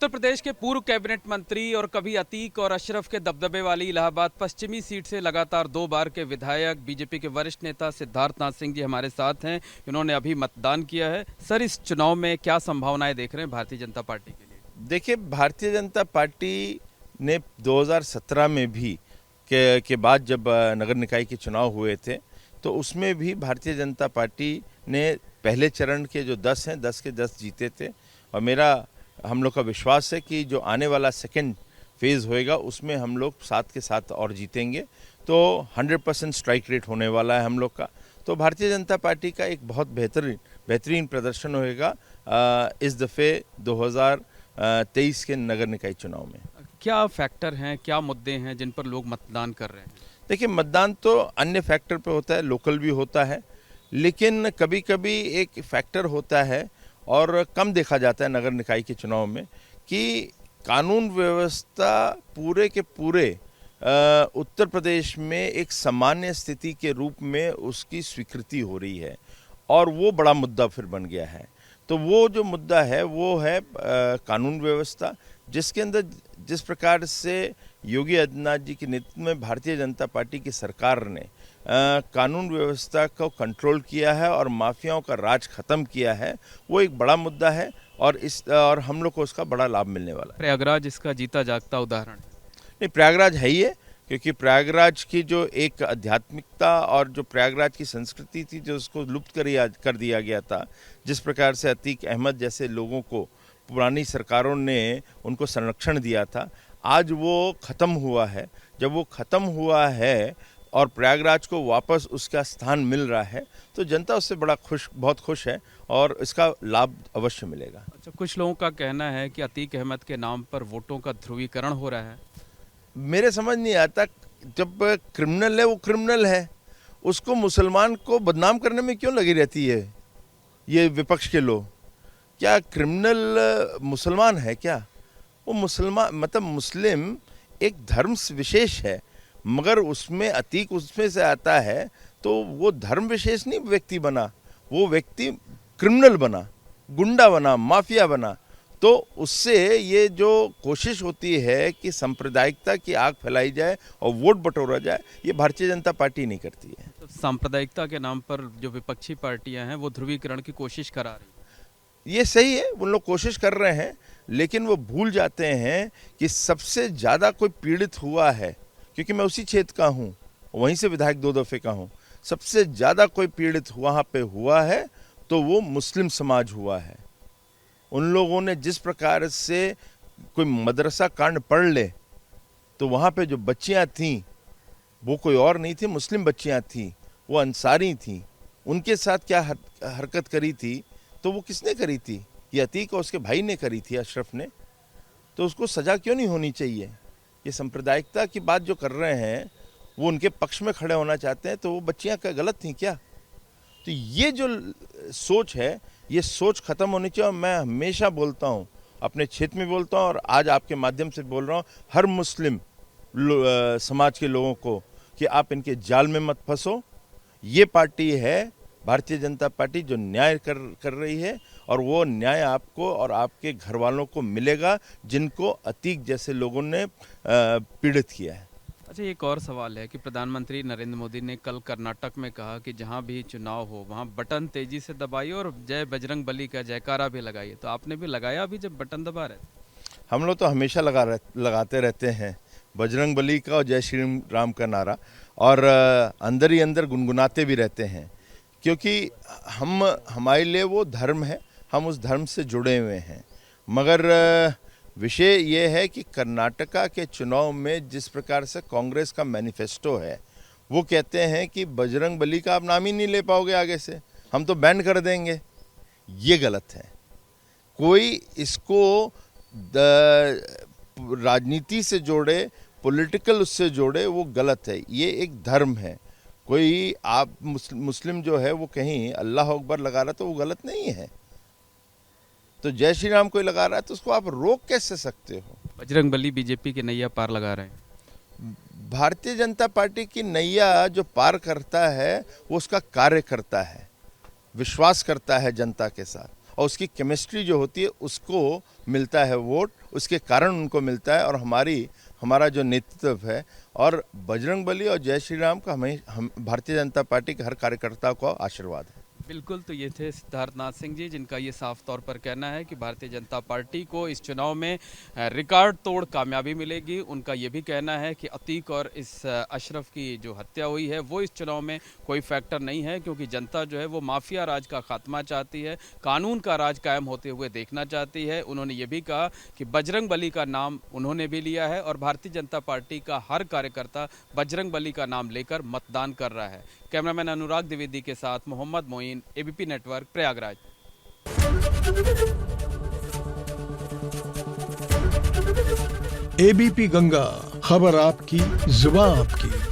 उत्तर प्रदेश के पूर्व कैबिनेट मंत्री और कभी अतीक और अशरफ के दबदबे वाली इलाहाबाद पश्चिमी सीट से लगातार 2 बार के विधायक बीजेपी के वरिष्ठ नेता सिद्धार्थनाथ सिंह जी हमारे साथ हैं। इन्होंने अभी मतदान किया है। सर, इस चुनाव में क्या संभावनाएं देख रहे हैं भारतीय जनता पार्टी के लिए? देखिए, भारतीय जनता पार्टी ने 2017 में भी के बाद जब नगर निकाय के चुनाव हुए थे तो उसमें भी भारतीय जनता पार्टी ने पहले चरण के जो 10 हैं 10 के 10 जीते थे। और हम लोग का विश्वास है कि जो आने वाला सेकेंड फेज़ होएगा उसमें हम लोग 7 के 7 और जीतेंगे। तो 100% स्ट्राइक रेट होने वाला है हम लोग का। तो भारतीय जनता पार्टी का एक बहुत बेहतरीन प्रदर्शन होएगा इस दफ़े 2023 के नगर निकाय चुनाव में। क्या फैक्टर हैं, क्या मुद्दे हैं जिन पर लोग मतदान कर रहे हैं? देखिए, मतदान तो अन्य फैक्टर पे होता है, लोकल भी होता है, लेकिन कभी कभी एक फैक्टर होता है और कम देखा जाता है नगर निकाय के चुनाव में कि कानून व्यवस्था पूरे के पूरे उत्तर प्रदेश में एक सामान्य स्थिति के रूप में उसकी स्वीकृति हो रही है और वो बड़ा मुद्दा फिर बन गया है। तो वो जो मुद्दा है वो है कानून व्यवस्था, जिसके अंदर जिस प्रकार से योगी आदित्यनाथ जी के नेतृत्व में भारतीय जनता पार्टी की सरकार ने कानून व्यवस्था को कंट्रोल किया है और माफियाओं का राज खत्म किया है, वो एक बड़ा मुद्दा है और हम लोग को उसका बड़ा लाभ मिलने वाला है। प्रयागराज इसका जीता जागता उदाहरण है। नहीं, प्रयागराज है ही है, क्योंकि प्रयागराज की जो एक आध्यात्मिकता और जो प्रयागराज की संस्कृति थी जो उसको लुप्त कर दिया गया था, जिस प्रकार से अतीक अहमद जैसे लोगों को पुरानी सरकारों ने उनको संरक्षण दिया था, आज वो ख़त्म हुआ है। जब वो ख़त्म हुआ है और प्रयागराज को वापस उसका स्थान मिल रहा है तो जनता उससे बहुत खुश है और इसका लाभ अवश्य मिलेगा। अच्छा, कुछ लोगों का कहना है कि अतीक अहमद के नाम पर वोटों का ध्रुवीकरण हो रहा है। मेरे समझ नहीं आता, जब क्रिमिनल है वो क्रिमिनल है, उसको मुसलमान को बदनाम करने में क्यों लगी रहती है ये विपक्ष के लोग? क्या क्रिमिनल मुसलमान है क्या? वो मुसलमान मतलब मुस्लिम एक धर्म विशेष है, मगर उसमें अतीक उसमें से आता है तो वो धर्म विशेष नहीं व्यक्ति बना, वो व्यक्ति क्रिमिनल बना, गुंडा बना, माफिया बना। तो उससे ये जो कोशिश होती है कि सांप्रदायिकता की आग फैलाई जाए और वोट बटोरा जाए, ये भारतीय जनता पार्टी नहीं करती है। तो सांप्रदायिकता के नाम पर जो विपक्षी पार्टियां हैं वो ध्रुवीकरण की कोशिश करा रही हैं। ये सही है, उन लोग कोशिश कर रहे हैं, लेकिन वो भूल जाते हैं कि सबसे ज़्यादा कोई पीड़ित हुआ है, क्योंकि मैं उसी क्षेत्र का हूँ, वहीं से विधायक 2 दफ़े का हूँ। सबसे ज़्यादा कोई पीड़ित वहाँ पे हुआ है तो वो मुस्लिम समाज हुआ है। उन लोगों ने जिस प्रकार से कोई मदरसा कांड पढ़ ले तो वहाँ पे जो बच्चियाँ थीं वो कोई और नहीं थी, मुस्लिम बच्चियाँ थीं, वो अंसारी थीं। उनके साथ क्या हरकत करी थी, तो वो किसने करी थी? ये अतीक और उसके भाई ने करी थी, अशरफ ने। तो उसको सज़ा क्यों नहीं होनी चाहिए? ये सांप्रदायिकता की बात जो कर रहे हैं वो उनके पक्ष में खड़े होना चाहते हैं, तो वो बच्चियाँ क्या गलत थीं क्या? तो ये जो सोच है, ये सोच ख़त्म होनी चाहिए। और मैं हमेशा बोलता हूँ, अपने क्षेत्र में बोलता हूँ और आज आपके माध्यम से बोल रहा हूँ हर मुस्लिम समाज के लोगों को कि आप इनके जाल में मत फंसो। ये पार्टी है भारतीय जनता पार्टी जो न्याय कर रही है, और वो न्याय आपको और आपके घर वालों को मिलेगा जिनको अतीक जैसे लोगों ने पीड़ित किया है। अच्छा, एक और सवाल है कि प्रधानमंत्री नरेंद्र मोदी ने कल कर्नाटक में कहा कि जहां भी चुनाव हो वहां बटन तेजी से दबाइए और जय बजरंग बली का जयकारा भी लगाइए। तो आपने भी लगाया अभी जब बटन दबा रहे थे? हम लोग तो हमेशा लगाते रहते हैं बजरंग बली का और जय श्री राम का नारा, और अंदर ही अंदर गुनगुनाते भी रहते हैं, क्योंकि हमारे लिए वो धर्म है, हम उस धर्म से जुड़े हुए हैं। मगर विषय ये है कि कर्नाटका के चुनाव में जिस प्रकार से कांग्रेस का मैनिफेस्टो है, वो कहते हैं कि बजरंग बली का आप नाम ही नहीं ले पाओगे आगे से, हम तो बैन कर देंगे। ये गलत है। कोई इसको राजनीति से जोड़े, पॉलिटिकल उससे जोड़े, वो गलत है। ये एक धर्म है। कोई आप मुस्लिम जो है वो कहीं अल्लाह अकबर लगा रहा तो वो गलत नहीं है। तो जय श्री राम कोई लगा रहा है तो उसको आप रोक कैसे सकते हो? बजरंग बली बीजेपी की नैया पार लगा रहे हैं। भारतीय जनता पार्टी की नैया जो पार करता है वो उसका कार्य करता है, विश्वास करता है जनता के साथ, और उसकी केमिस्ट्री जो होती है उसको मिलता है वोट, उसके कारण उनको मिलता है। और हमारा जो नेतृत्व है और बजरंग बली और जय श्री राम का हम भारतीय जनता पार्टी के हर कार्यकर्ता को आशीर्वाद है। बिल्कुल, तो ये थे सिद्धार्थनाथ सिंह जी, जिनका ये साफ तौर पर कहना है कि भारतीय जनता पार्टी को इस चुनाव में रिकॉर्ड तोड़ कामयाबी मिलेगी। उनका ये भी कहना है कि अतीक और इस अशरफ की जो हत्या हुई है वो इस चुनाव में कोई फैक्टर नहीं है, क्योंकि जनता जो है वो माफिया राज का खात्मा चाहती है, कानून का राज कायम होते हुए देखना चाहती है। उन्होंने ये भी कहा कि बजरंग बली का नाम उन्होंने भी लिया है और भारतीय जनता पार्टी का हर कार्यकर्ता बजरंग बली का नाम लेकर मतदान कर रहा है। कैमरामैन अनुराग द्विवेदी के साथ Mohammad Moin, ABP network, Prayagraj. ABP Ganga, खबर आपकी, जुबान आपकी।